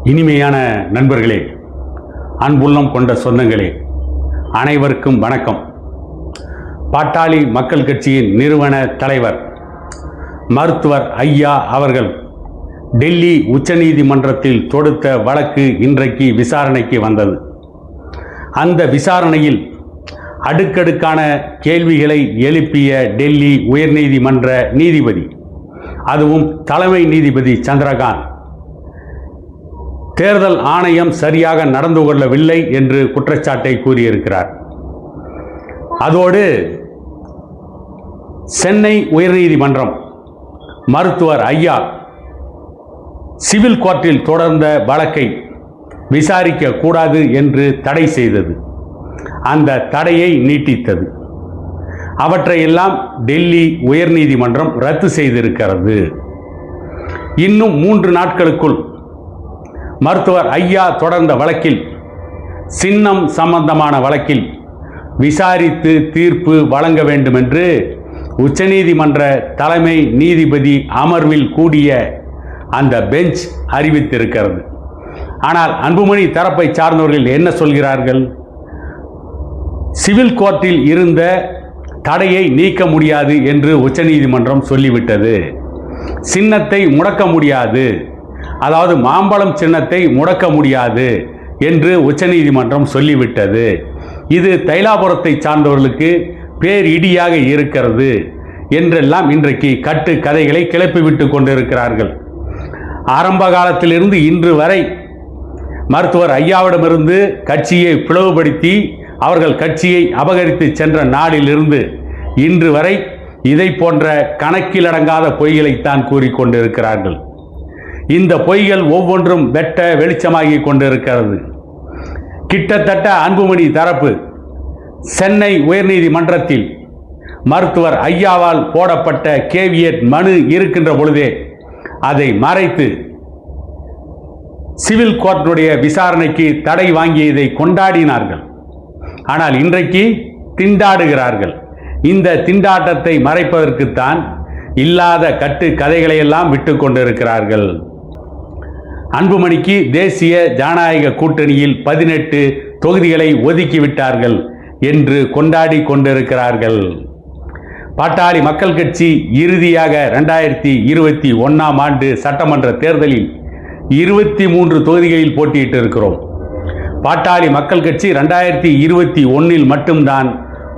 இனிமையான நண்பர்களே, அன்புள்ளம் கொண்ட சொந்தங்களே, அனைவருக்கும் வணக்கம். பாட்டாளி மக்கள் கட்சியின் நிறுவன தலைவர் மருத்துவர் ஐயா அவர்கள் டெல்லி உச்சநீதிமன்றத்தில் தொடுத்த வழக்கு இன்றைக்கு விசாரணைக்கு வந்தது. அந்த விசாரணையில் அடுக்கடுக்கான கேள்விகளை எழுப்பிய டெல்லி உயர்நீதிமன்ற நீதிபதி, அதுவும் தலைமை நீதிபதி சந்திரகாந்த், தேர்தல் ஆணையம் சரியாக நடந்து கொள்ளவில்லை என்று குற்றச்சாட்டை கூறியிருக்கிறார். அதோடு சென்னை உயர்நீதிமன்றம் மருத்துவர் ஐயா சிவில் கோர்ட்டில் தொடர்ந்த வழக்கை விசாரிக்க கூடாது என்று தடை செய்தது. அந்த தடையை நீட்டித்தது. அவற்றையெல்லாம் டெல்லி உயர்நீதிமன்றம் ரத்து செய்திருக்கிறது. இன்னும் 3 நாட்களுக்குள் மருத்துவர் ஐயா தொடர்ந்த வழக்கில், சின்னம் சம்பந்தமான வழக்கில் விசாரித்து தீர்ப்பு வழங்க வேண்டும் என்று உச்சநீதிமன்ற தலைமை நீதிபதி அமர்வில் கூடிய அந்த பெஞ்ச் அறிவித்திருக்கிறது. ஆனால் அன்புமணி தரப்பை சார்ந்தவர்கள் என்ன சொல்கிறார்கள்? சிவில் கோர்ட்டில் இருந்த தடையை நீக்க முடியாது என்று உச்சநீதிமன்றம் சொல்லிவிட்டது. சின்னத்தை முடக்க முடியாது, அதாவது மாம்பழம் சின்னத்தை முடக்க முடியாது என்று உச்சநீதிமன்றம் சொல்லிவிட்டது. இது தைலாபுரத்தை சார்ந்தவர்களுக்கு பேரிடியாக இருக்கிறது என்றெல்லாம் இன்றைக்கு கட்டு கதைகளை கிளப்பிவிட்டு கொண்டிருக்கிறார்கள். ஆரம்ப காலத்திலிருந்து இன்று வரை மருத்துவர் ஐயாவிடமிருந்து கட்சியை பிளவுபடுத்தி அவர்கள் கட்சியை அபகரித்து சென்ற நாளிலிருந்து இன்று வரை இதை போன்ற கணக்கிலடங்காத பொய்களைத்தான் கூறிக்கொண்டிருக்கிறார்கள். இந்த பொய்கள் ஒவ்வொன்றும் வெட்ட வெளிச்சமாகி கொண்டிருக்கிறது. கிட்டத்தட்ட அன்புமணி தரப்பு சென்னை உயர்நீதிமன்றத்தில் மருத்துவர் ஐயாவால் போடப்பட்ட கேவியட் மனு இருக்கின்ற பொழுதே அதை மறைத்து சிவில் கோர்ட்டுடைய விசாரணைக்கு தடை வாங்கியதை கொண்டாடினார்கள். ஆனால் இன்றைக்கு திண்டாடுகிறார்கள். இந்த திண்டாட்டத்தை மறைப்பதற்குத்தான் இல்லாத கட்டு கதைகளையெல்லாம் விட்டு கொண்டிருக்கிறார்கள். அன்புமணிக்கு தேசிய ஜனநாயக கூட்டணியில் 18 தொகுதிகளை ஒதுக்கிவிட்டார்கள் என்று கொண்டாடி கொண்டிருக்கிறார்கள். பாட்டாளி மக்கள் கட்சி இறுதியாக 2021ஆம் ஆண்டு சட்டமன்ற தேர்தலில் 23 தொகுதிகளில் போட்டியிட்டு இருக்கிறோம். பாட்டாளி மக்கள் கட்சி 2021இல் மட்டும்தான்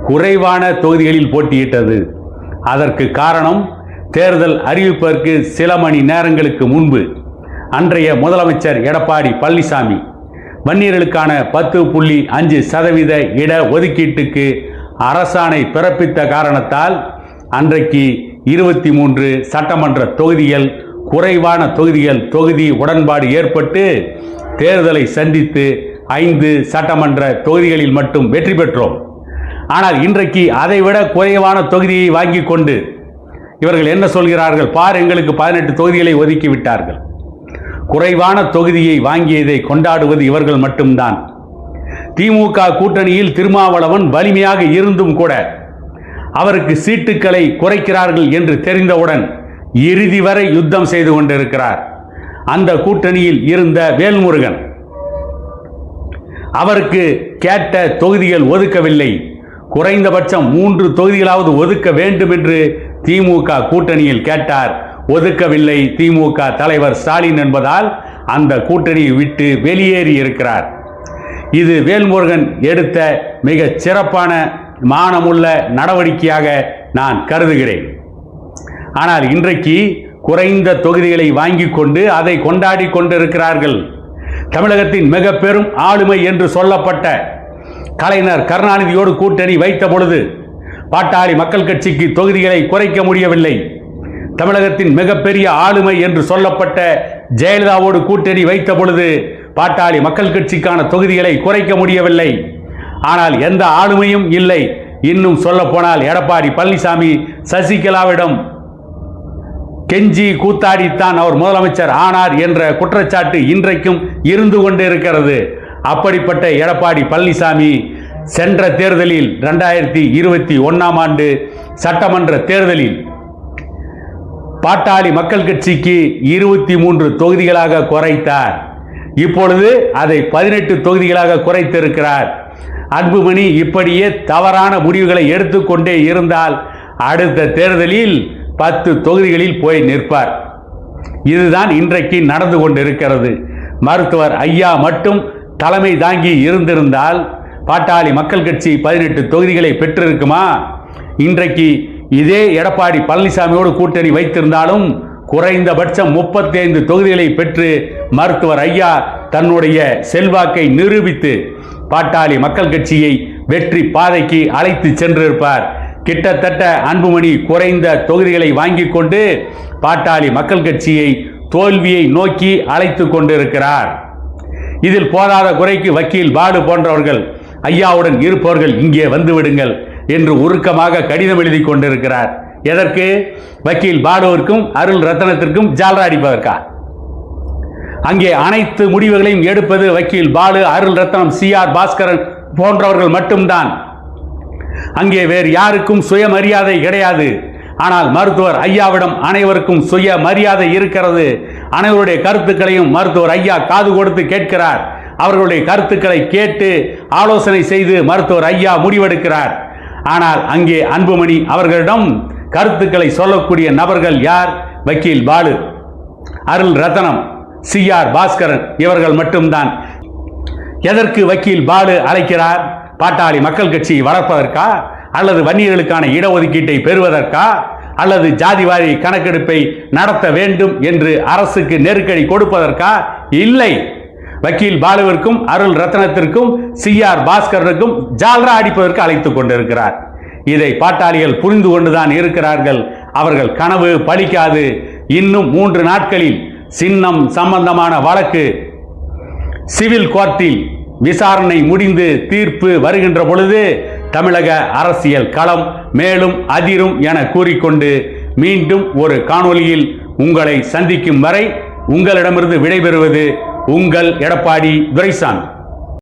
குறைவான தொகுதிகளில் போட்டியிட்டது. அதற்கு காரணம், தேர்தல் அறிவிப்பதற்கு சில மணி நேரங்களுக்கு முன்பு அன்றைய முதலமைச்சர் எடப்பாடி பழனிசாமி வன்னியர்களுக்கான 10.5% இட ஒதுக்கீட்டுக்கு அரசாணை பிறப்பித்த காரணத்தால் அன்றைக்கு 23 சட்டமன்ற தொகுதிகள், குறைவான தொகுதிகள் தொகுதி உடன்பாடு ஏற்பட்டு தேர்தலை சந்தித்து 5 சட்டமன்ற தொகுதிகளில் மட்டும் வெற்றி பெற்றோம். ஆனால் இன்றைக்கு அதைவிட குறைவான தொகுதியை வாங்கி கொண்டு இவர்கள் என்ன சொல்கிறார்கள்? பார், எங்களுக்கு 18 தொகுதிகளை ஒதுக்கி விட்டார்கள். குறைவான தொகுதியை வாங்கியதை கொண்டாடுவது இவர்கள் மட்டும்தான். திமுக கூட்டணியில் திருமாவளவன் வலிமையாக இருந்தும் கூட அவருக்கு சீட்டுக்களை குறைக்கிறார்கள் என்று தெரிந்தவுடன் இறுதி வரை யுத்தம் செய்து கொண்டிருக்கிறார். அந்த கூட்டணியில் இருந்த வேல்முருகன் அவருக்கு கேட்ட தொகுதிகள் ஒதுக்கவில்லை. குறைந்தபட்சம் 3 தொகுதிகளாவது ஒதுக்க வேண்டும் என்று திமுக கூட்டணியில் கேட்டார். ஒதுக்கவில்லை திமுக தலைவர் ஸ்டாலின் என்பதால் அந்த கூட்டணியை விட்டு வெளியேறி இருக்கிறார். இது வேல்முருகன் எடுத்த மிக சிறப்பான மானமுள்ள நடவடிக்கையாக நான் கருதுகிறேன். ஆனால் இன்றைக்கு குறைந்த தொகுதிகளை வாங்கி கொண்டு அதை கொண்டாடி கொண்டிருக்கிறார்கள். தமிழகத்தின் மிக பெரும் ஆளுமை என்று சொல்லப்பட்ட கலைஞர் கருணாநிதியோடு கூட்டணி வைத்த பொழுது பாட்டாளி மக்கள் கட்சிக்கு தொகுதிகளை குறைக்க முடியவில்லை. தமிழகத்தின் மிகப்பெரிய ஆளுமை என்று சொல்லப்பட்ட ஜெயலலிதாவோடு கூட்டணி வைத்த பொழுது பாட்டாளி மக்கள் கட்சிக்கான தொகுதிகளை குறைக்க முடியவில்லை. ஆனால் எந்த ஆளுமையும் இல்லை. இன்னும் சொல்ல போனால் எடப்பாடி பழனிசாமி சசிகலாவிடம் கெஞ்சி கூத்தாடித்தான் அவர் முதலமைச்சர் ஆனார் என்ற குற்றச்சாட்டு இன்றைக்கும் இருந்து கொண்டிருக்கிறது. அப்படிப்பட்ட எடப்பாடி பழனிசாமி சென்ற தேர்தலில் 2021ஆம் ஆண்டு சட்டமன்ற தேர்தலில் பாட்டாளி மக்கள் கட்சிக்கு 23 தொகுதிகளாக குறைத்தார். இப்பொழுது அதை 18 தொகுதிகளாக குறைத்திருக்கிறார். அன்புமணி இப்படியே தவறான முடிவுகளை எடுத்துக்கொண்டே இருந்தால் அடுத்த தேர்தலில் 10 தொகுதிகளில் போய் நிற்பார். இதுதான் இன்றைக்கு நடந்து கொண்டிருக்கிறது. மருத்துவர் ஐயா மட்டும் தலைமை தாங்கி இருந்திருந்தால் பாட்டாளி மக்கள் கட்சி 18 தொகுதிகளை பெற்றிருக்குமா? இன்றைக்கு இதே எடப்பாடி பழனிசாமியோடு கூட்டணி வைத்திருந்தாலும் குறைந்தபட்சம் 35 தொகுதிகளை பெற்று மருத்துவர் ஐயா தன்னுடைய செல்வாக்கை நிரூபித்து பாட்டாளி மக்கள் கட்சியை வெற்றி பாதைக்கு அழைத்து சென்றிருப்பார். கிட்டத்தட்ட அன்புமணி குறைந்த தொகுதிகளை வாங்கி கொண்டு பாட்டாளி மக்கள் கட்சியை தோல்வியை நோக்கி அழைத்து கொண்டிருக்கிறார். இதில் போதாத குறைக்கு வக்கீல் பாலு போன்றவர்கள் ஐயாவுடன் இருப்பவர்கள் இங்கே வந்துவிடுங்கள் என்று உருக்கமாக கடிதம் எழுதி கொண்டிருக்கிறார். எதற்கு? வக்கீல் பாலுவிற்கும் அருள் ரத்னத்திற்கும் ஜால்ரா அடிப்பதற்கா? அங்கே அனைத்து முடிவுகளையும் எடுப்பது வக்கீல் பாலு, அருள் ரத்னம், CR பாஸ்கரன் போன்றவர்கள் மட்டும்தான். அங்கே வேறு யாருக்கும் சுயமரியாதை கிடையாது. ஆனால் மருத்துவர் ஐயாவிடம் அனைவருக்கும் சுய மரியாதை இருக்கிறது. அனைவருடைய கருத்துக்களையும் மருத்துவர் ஐயா காது கொடுத்து கேட்கிறார். அவர்களுடைய கருத்துக்களை கேட்டு ஆலோசனை செய்து மருத்துவர் ஐயா முடிவெடுக்கிறார். ஆனால் அங்கே அன்புமணி அவர்களிடம் கருத்துக்களை சொல்லக்கூடிய நபர்கள் யார்? வக்கீல் பாலு, அருள் ரத்னம், CR பாஸ்கரன் இவர்கள் மட்டும்தான். எதற்கு வக்கீல் பாலு அழைக்கிறார்? பாட்டாளி மக்கள் கட்சியை வளர்ப்பதற்கா? அல்லது வன்னியர்களுக்கான இடஒதுக்கீட்டை பெறுவதற்கா? அல்லது ஜாதிவாரி கணக்கெடுப்பை நடத்த வேண்டும் என்று அரசுக்கு நெருக்கடி கொடுப்பதற்கா? இல்லை. வக்கீல் பாலுவிற்கும் அருள் ரத்னத்திற்கும் CR பாஸ்கரனுக்கும் ஜால்ரா அடிப்பதற்கு அழைத்துக் கொண்டிருக்கிறார். இதை பாட்டாளிகள் புரிந்து கொண்டுதான் இருக்கிறார்கள். அவர்கள் கனவு பலிக்காது. இன்னும் 3 நாட்களில் சின்னம் சம்பந்தமான வழக்கு சிவில் கோர்ட்டில் விசாரணை முடிந்து தீர்ப்பு வருகின்ற பொழுது தமிழக அரசியல் களம் மேலும் அதிரும் என கூறிக்கொண்டு மீண்டும் ஒரு காணொளியில் உங்களை சந்திக்கும் வரை உங்களிடமிருந்து விடைபெறுவது உங்கள் எடப்பாடி துரைசாமி.